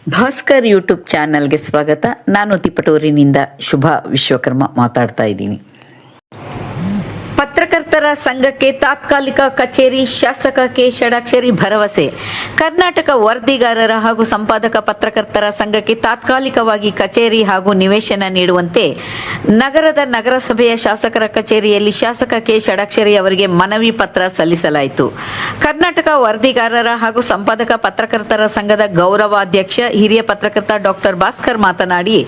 Bhaskar YouTube ಚಾನಲ್ಗೆ ಸ್ವಾಗತ. ನಾನು ತಿಪಟೂರಿನಿಂದ ಶುಭಾ ವಿಶ್ವಕರ್ಮ ಮಾತಾಡ್ತಾ ಇದ್ದೀನಿ. ಪತ್ರಕರ್ತರ ಸಂಘಕ್ಕೆ ತಾತ್ಕಾಲಿಕ ಕಚೇರಿ, ಶಾಸಕ ಕೆ ಷಡಾಕ್ಷರಿ ಭರವಸೆ. ಕರ್ನಾಟಕ ವರದಿಗಾರರ ಹಾಗೂ ಸಂಪಾದಕ ಪತ್ರಕರ್ತರ ಸಂಘಕ್ಕೆ ತಾತ್ಕಾಲಿಕವಾಗಿ ಕಚೇರಿ ಹಾಗೂ ನಿವೇಶನ ನೀಡುವಂತೆ ನಗರದ ನಗರಸಭೆಯ ಶಾಸಕರ ಕಚೇರಿಯಲ್ಲಿ ಶಾಸಕ ಕೆ ಷಡಾಕ್ಷರಿ ಅವರಿಗೆ ಮನವಿ ಪತ್ರ ಸಲ್ಲಿಸಲಾಯಿತು. ಕರ್ನಾಟಕ ವರದಿಗಾರರ ಹಾಗೂ ಸಂಪಾದಕ ಪತ್ರಕರ್ತರ ಸಂಘದ ಗೌರವಾಧ್ಯಕ್ಷ ಹಿರಿಯ ಪತ್ರಕರ್ತ ಡಾಕ್ಟರ್ ಭಾಸ್ಕರ್ ಮಾತನಾಡಿ,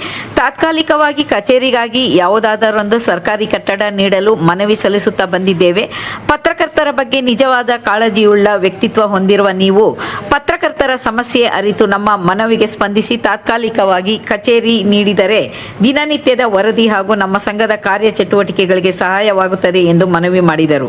ತಾತ್ಕಾಲಿಕವಾಗಿ ಕಚೇರಿಗಾಗಿ ಯಾವುದಾದರೊಂದು ಸರ್ಕಾರಿ ಕಟ್ಟಡ ನೀಡಲು ಮನವಿ ಸಲ್ಲಿಸುತ್ತಾ ಬಂದಿದ್ದೇವೆ. ಪತ್ರಕರ್ತರ ಬಗ್ಗೆ ನಿಜವಾದ ಕಾಳಜಿಯುಳ್ಳ ವ್ಯಕ್ತಿತ್ವ ಹೊಂದಿರುವ ನೀವು ಪತ್ರಕರ್ತರ ಸಮಸ್ಯೆ ಅರಿತು ನಮ್ಮ ಮನವಿಗೆ ಸ್ಪಂದಿಸಿ ತಾತ್ಕಾಲಿಕವಾಗಿ ಕಚೇರಿ ನೀಡಿದರೆ ದಿನನಿತ್ಯದ ವರದಿ ಹಾಗೂ ನಮ್ಮ ಸಂಘದ ಕಾರ್ಯ ಚಟುವಟಿಕೆಗಳಿಗೆ ಸಹಾಯವಾಗುತ್ತದೆ ಎಂದು ಮನವಿ ಮಾಡಿದರು.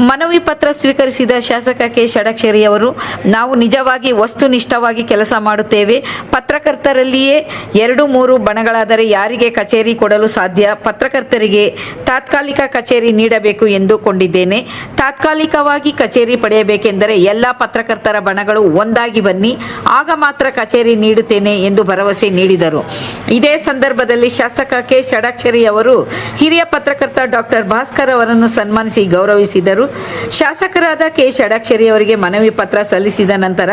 ಮನವಿ ಪತ್ರ ಸ್ವೀಕರಿಸಿದ ಶಾಸಕ ಕೆ ಷಡಾಕ್ಷರಿ ಅವರು, ನಾವು ನಿಜವಾಗಿ ವಸ್ತುನಿಷ್ಠವಾಗಿ ಕೆಲಸ ಮಾಡುತ್ತೇವೆ. ಪತ್ರಕರ್ತರಲ್ಲಿಯೇ 2-3 ಬಣಗಳಾದರೆ ಯಾರಿಗೆ ಕಚೇರಿ ಕೊಡಲು ಸಾಧ್ಯ? ಪತ್ರಕರ್ತರಿಗೆ ತಾತ್ಕಾಲಿಕ ಕಚೇರಿ ನೀಡಬೇಕು ಎಂದುಕೊಂಡಿದ್ದೇನೆ. ತಾತ್ಕಾಲಿಕವಾಗಿ ಕಚೇರಿ ಪಡೆಯಬೇಕೆಂದರೆ ಎಲ್ಲ ಪತ್ರಕರ್ತರ ಬಣಗಳು ಒಂದಾಗಿ ಬನ್ನಿ, ಆಗ ಮಾತ್ರ ಕಚೇರಿ ನೀಡುತ್ತೇನೆ ಎಂದು ಭರವಸೆ ನೀಡಿದರು. ಇದೇ ಸಂದರ್ಭದಲ್ಲಿ ಶಾಸಕ ಕೆ ಷಡಾಕ್ಷರಿ ಅವರು ಹಿರಿಯ ಪತ್ರಕರ್ತ ಡಾಕ್ಟರ್ ಭಾಸ್ಕರ್ ಅವರನ್ನು ಸನ್ಮಾನಿಸಿ ಗೌರವಿಸಿದರು. ಶಾಸಕರಾದ ಕೆ ಷಡಾಕ್ಷರಿ ಅವರಿಗೆ ಮನವಿ ಪತ್ರ ಸಲ್ಲಿಸಿದ ನಂತರ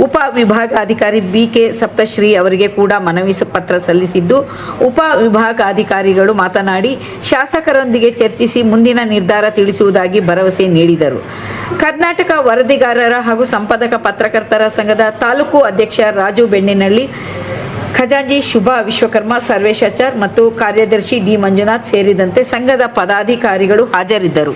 ಉಪ ವಿಭಾಗಾಧಿಕಾರಿ ಬಿ.ಕೆ. ಸಪ್ತಶ್ರೀ ಅವರಿಗೆ ಕೂಡ ಮನವಿ ಪತ್ರ ಸಲ್ಲಿಸಿದ್ದು, ಉಪ ವಿಭಾಗಾಧಿಕಾರಿಗಳು ಮಾತನಾಡಿ ಶಾಸಕರೊಂದಿಗೆ ಚರ್ಚಿಸಿ ಮುಂದಿನ ನಿರ್ಧಾರ ತಿಳಿಸುವುದಾಗಿ ಭರವಸೆ ನೀಡಿದರು. ಕರ್ನಾಟಕ ವರದಿಗಾರರ ಹಾಗೂ ಸಂಪಾದಕ ಪತ್ರಕರ್ತರ ಸಂಘದ ತಾಲೂಕು ಅಧ್ಯಕ್ಷ ರಾಜು ಬೆಣ್ಣಿನಳ್ಳಿ, ಖಜಾಂಚಿ ಶುಭಾ ವಿಶ್ವಕರ್ಮ, ಸರ್ವೇಶಾಚಾರ್ ಮತ್ತು ಕಾರ್ಯದರ್ಶಿ ಡಿ ಮಂಜುನಾಥ್ ಸೇರಿದಂತೆ ಸಂಘದ ಪದಾಧಿಕಾರಿಗಳು ಹಾಜರಿದ್ದರು.